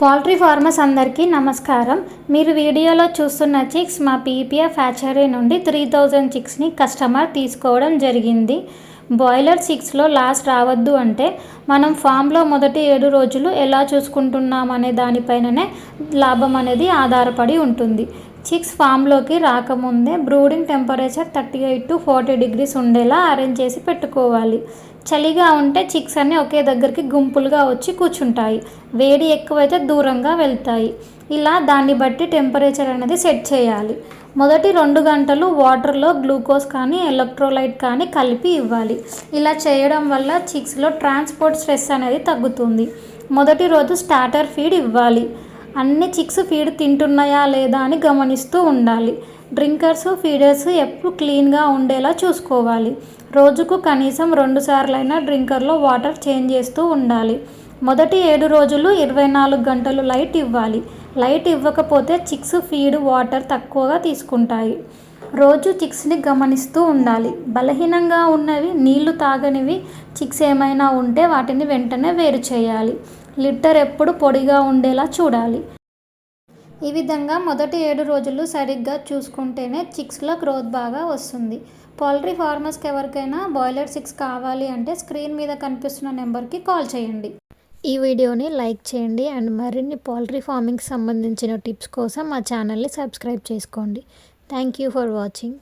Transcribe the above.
Poultry farmers అందరికీ నమస్కారం. మీరు వీడియోలో చూస్తున్న చిక్స్ మా పీపీఎఫ్ హ్యాచరీ నుండి 3000 చిక్స్ని కస్టమర్ తీసుకోవడం జరిగింది. బాయిలర్ చిక్స్లో లాస్ రావద్దు అంటే మనం ఫామ్లో మొదటి 7 రోజులు ఎలా చూసుకుంటున్నాం అనే దానిపైననే లాభం అనేది ఆధారపడి ఉంటుంది. చిక్స్ ఫామ్లోకి రాకముందే బ్రూడింగ్ టెంపరేచర్ 38 to 40 degrees ఉండేలా అరేంజ్ చేసి పెట్టుకోవాలి. చలిగా ఉంటే చిక్స్ అన్నీ ఒకే దగ్గరికి గుంపులుగా వచ్చి కూర్చుంటాయి. వేడి ఎక్కువైతే దూరంగా వెళ్తాయి. ఇలా దాన్ని బట్టి టెంపరేచర్ అనేది సెట్ చేయాలి. మొదటి 2 గంటలు వాటర్లో గ్లూకోజ్ కానీ ఎలక్ట్రోలైట్ కానీ కలిపి ఇవ్వాలి. ఇలా చేయడం వల్ల చిక్స్లో ట్రాన్స్పోర్ట్ స్ట్రెస్ అనేది తగ్గుతుంది. మొదటి రోజు స్టార్టర్ ఫీడ్ ఇవ్వాలి. అన్ని చిక్స్ ఫీడ్ తింటున్నాయా లేదా అని గమనిస్తూ ఉండాలి. డ్రింకర్స్ ఫీడర్స్ ఎప్పుడు క్లీన్గా ఉండేలా చూసుకోవాలి. రోజుకు కనీసం 2 సార్లైనా డ్రింకర్లో వాటర్ చేంజ్ చేస్తూ ఉండాలి. మొదటి 7 రోజులు 24 గంటలు లైట్ ఇవ్వాలి. లైట్ ఇవ్వకపోతే చిక్స్ ఫీడ్ వాటర్ తక్కువగా తీసుకుంటాయి. రోజు చిక్స్ని గమనిస్తూ ఉండాలి. బలహీనంగా ఉన్నవి, నీళ్లు తాగనివి చిక్స్ ఏమైనా ఉంటే వాటిని వెంటనే వేరు చేయాలి. లిట్టర్ ఎప్పుడు పొడిగా ఉండేలా చూడాలి. ఈ విధంగా మొదటి 7 రోజులు సరిగ్గా చూసుకుంటేనే చిక్స్లో గ్రోత్ బాగా వస్తుంది. పౌల్ట్రీ ఫార్మర్స్కి ఎవరికైనా బాయిలర్ చిక్స్ కావాలి అంటే స్క్రీన్ మీద కనిపిస్తున్న నెంబర్కి కాల్ చేయండి. ఈ వీడియోని లైక్ చేయండి అండ్ మరిన్ని పౌల్ట్రీ ఫార్మింగ్కి సంబంధించిన టిప్స్ కోసం మా ఛానల్ని సబ్స్క్రైబ్ చేసుకోండి. Thank you for watching.